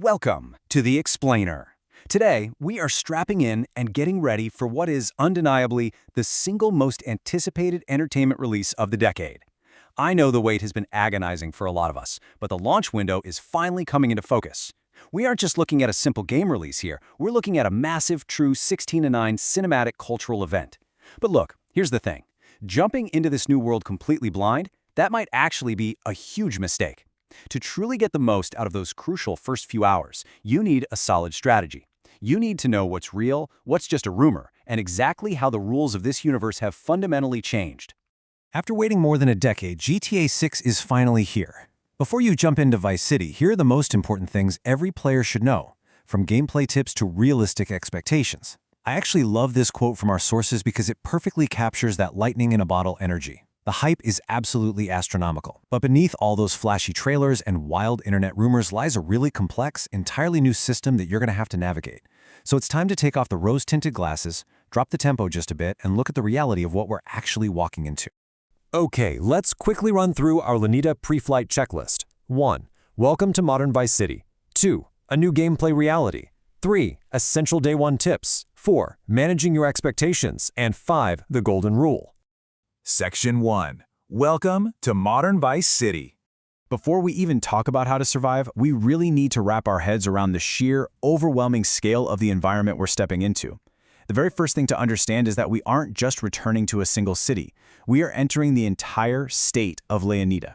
Welcome to The Explainer. Today, we are strapping in and getting ready for what is undeniably the single most anticipated entertainment release of the decade. I know the wait has been agonizing for a lot of us, but the launch window is finally coming into focus. We aren't just looking at a simple game release here, we're looking at a massive, true 16:9 cinematic cultural event. But look, here's the thing. Jumping into this new world completely blind, that might actually be a huge mistake. To truly get the most out of those crucial first few hours, you need a solid strategy. You need to know what's real, what's just a rumor, and exactly how the rules of this universe have fundamentally changed. After waiting more than a decade, GTA 6 is finally here. Before you jump into Vice City, here are the most important things every player should know, from gameplay tips to realistic expectations. I actually love this quote from our sources because it perfectly captures that lightning-in-a-bottle energy. The hype is absolutely astronomical. But beneath all those flashy trailers and wild internet rumors lies a really complex, entirely new system that you're going to have to navigate. So it's time to take off the rose-tinted glasses, drop the tempo just a bit, and look at the reality of what we're actually walking into. Okay, let's quickly run through our Lanita pre-flight checklist. 1. Welcome to modern Vice City. 2. A new gameplay reality. 3. Essential Day 1 tips. 4. Managing your expectations. And 5. The Golden Rule. Section 1. Welcome to modern Vice City. Before we even talk about how to survive, we really need to wrap our heads around the sheer, overwhelming scale of the environment we're stepping into. The very first thing to understand is that we aren't just returning to a single city. We are entering the entire state of Leonida.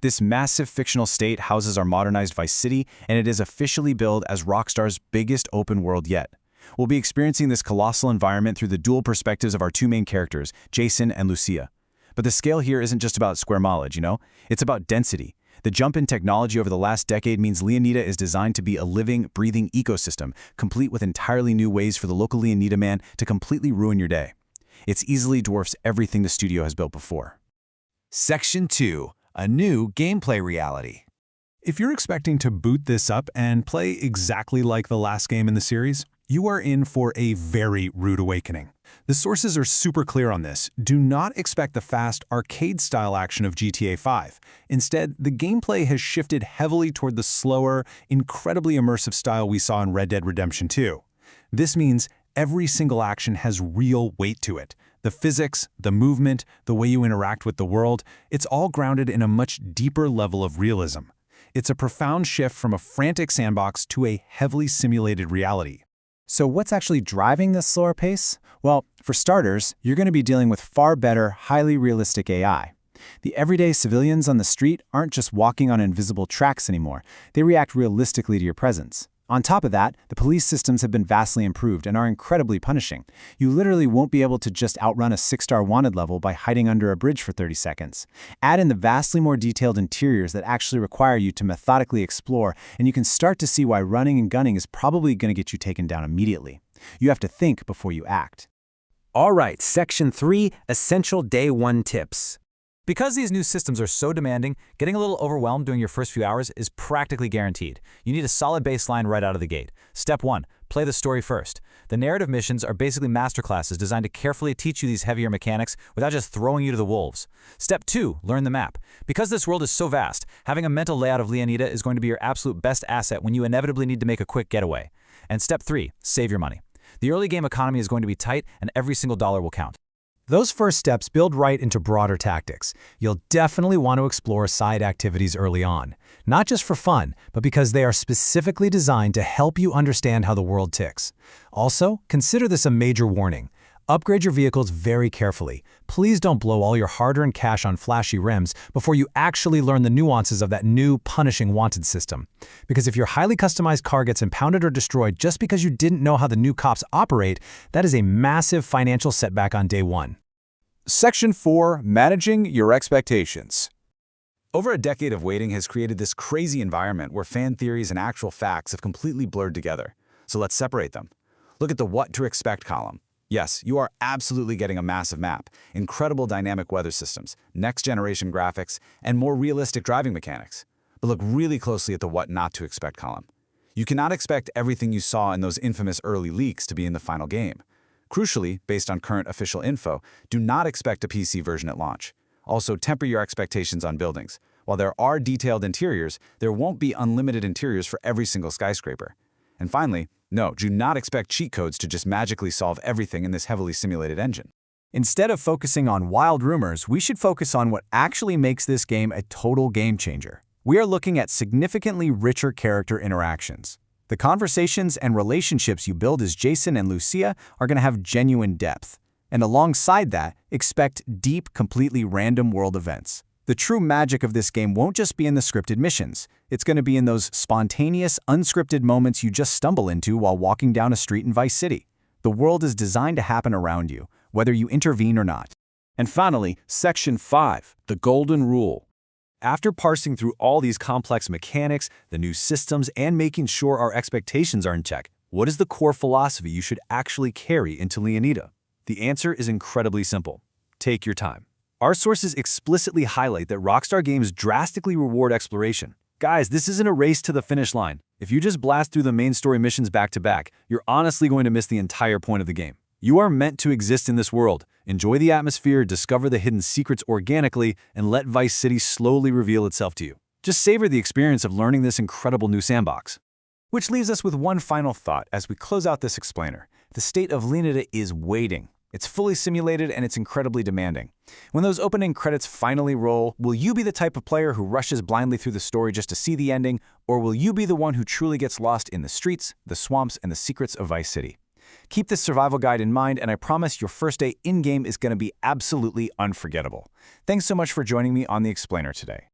This massive fictional state houses our modernized Vice City, and it is officially billed as Rockstar's biggest open world yet. We'll be experiencing this colossal environment through the dual perspectives of our two main characters, Jason and Lucia. But the scale here isn't just about square mileage, you know? It's about density. The jump in technology over the last decade means Leonida is designed to be a living, breathing ecosystem, complete with entirely new ways for the local Leonida man to completely ruin your day. It easily dwarfs everything the studio has built before. Section 2. A new gameplay reality. If you're expecting to boot this up and play exactly like the last game in the series, you are in for a very rude awakening. The sources are super clear on this. Do not expect the fast, arcade-style action of GTA 5. Instead, the gameplay has shifted heavily toward the slower, incredibly immersive style we saw in Red Dead Redemption 2. This means every single action has real weight to it. The physics, the movement, the way you interact with the world, it's all grounded in a much deeper level of realism. It's a profound shift from a frantic sandbox to a heavily simulated reality. So what's actually driving this slower pace? Well, for starters, you're going to be dealing with far better, highly realistic AI. The everyday civilians on the street aren't just walking on invisible tracks anymore. They react realistically to your presence. On top of that, the police systems have been vastly improved and are incredibly punishing. You literally won't be able to just outrun a 6-star wanted level by hiding under a bridge for 30 seconds. Add in the vastly more detailed interiors that actually require you to methodically explore, and you can start to see why running and gunning is probably going to get you taken down immediately. You have to think before you act. All right, Section 3. Essential Day 1 tips. Because these new systems are so demanding, getting a little overwhelmed during your first few hours is practically guaranteed. You need a solid baseline right out of the gate. Step 1. Play the story first. The narrative missions are basically masterclasses designed to carefully teach you these heavier mechanics without just throwing you to the wolves. Step 2. Learn the map. Because this world is so vast, having a mental layout of Leonida is going to be your absolute best asset when you inevitably need to make a quick getaway. And Step 3. Save your money. The early game economy is going to be tight, and every single dollar will count. Those first steps build right into broader tactics. You'll definitely want to explore side activities early on, not just for fun, but because they are specifically designed to help you understand how the world ticks. Also, consider this a major warning. Upgrade your vehicles very carefully. Please don't blow all your hard-earned cash on flashy rims before you actually learn the nuances of that new, punishing wanted system. Because if your highly customized car gets impounded or destroyed just because you didn't know how the new cops operate, that is a massive financial setback on day one. Section 4. Managing your expectations. Over a decade of waiting has created this crazy environment where fan theories and actual facts have completely blurred together. So let's separate them. Look at the what to expect column. Yes, you are absolutely getting a massive map, incredible dynamic weather systems, next-generation graphics, and more realistic driving mechanics. But look really closely at the what not to expect column. You cannot expect everything you saw in those infamous early leaks to be in the final game. Crucially, based on current official info, do not expect a PC version at launch. Also, temper your expectations on buildings. While there are detailed interiors, there won't be unlimited interiors for every single skyscraper. And finally, no, do not expect cheat codes to just magically solve everything in this heavily simulated engine. Instead of focusing on wild rumors, we should focus on what actually makes this game a total game changer. We are looking at significantly richer character interactions. The conversations and relationships you build as Jason and Lucia are going to have genuine depth. And alongside that, expect deep, completely random world events. The true magic of this game won't just be in the scripted missions. It's going to be in those spontaneous, unscripted moments you just stumble into while walking down a street in Vice City. The world is designed to happen around you, whether you intervene or not. And finally, Section 5, the Golden Rule. After parsing through all these complex mechanics, the new systems, and making sure our expectations are in check, what is the core philosophy you should actually carry into Leonida? The answer is incredibly simple. Take your time. Our sources explicitly highlight that Rockstar games drastically reward exploration. Guys, this isn't a race to the finish line. If you just blast through the main story missions back to back, you're honestly going to miss the entire point of the game. You are meant to exist in this world, enjoy the atmosphere, discover the hidden secrets organically, and let Vice City slowly reveal itself to you. Just savor the experience of learning this incredible new sandbox. Which leaves us with one final thought as we close out this explainer. The state of Leonida is waiting. It's fully simulated and it's incredibly demanding. When those opening credits finally roll, will you be the type of player who rushes blindly through the story just to see the ending, or will you be the one who truly gets lost in the streets, the swamps, and the secrets of Vice City? Keep this survival guide in mind, and I promise your first day in-game is going to be absolutely unforgettable. Thanks so much for joining me on The Explainer today.